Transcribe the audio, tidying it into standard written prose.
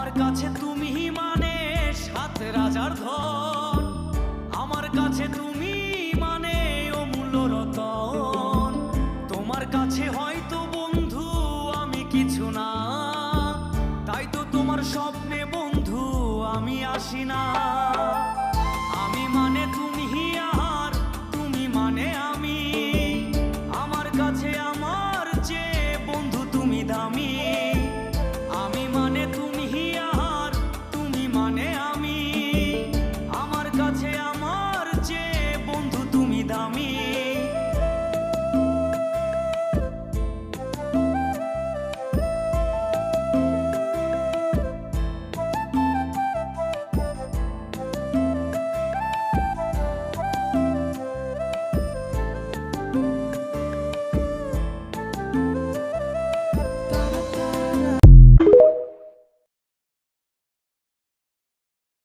আমার কাছে তুমি মানে সাত রাজার ধন, আমার কাছে তুমি মানে অমূল্য রতন। তোমার কাছে হয়তো বন্ধু আমি কিছু না, তাই তো তোমার স্বপ্নে বন্ধু আমি আসি না।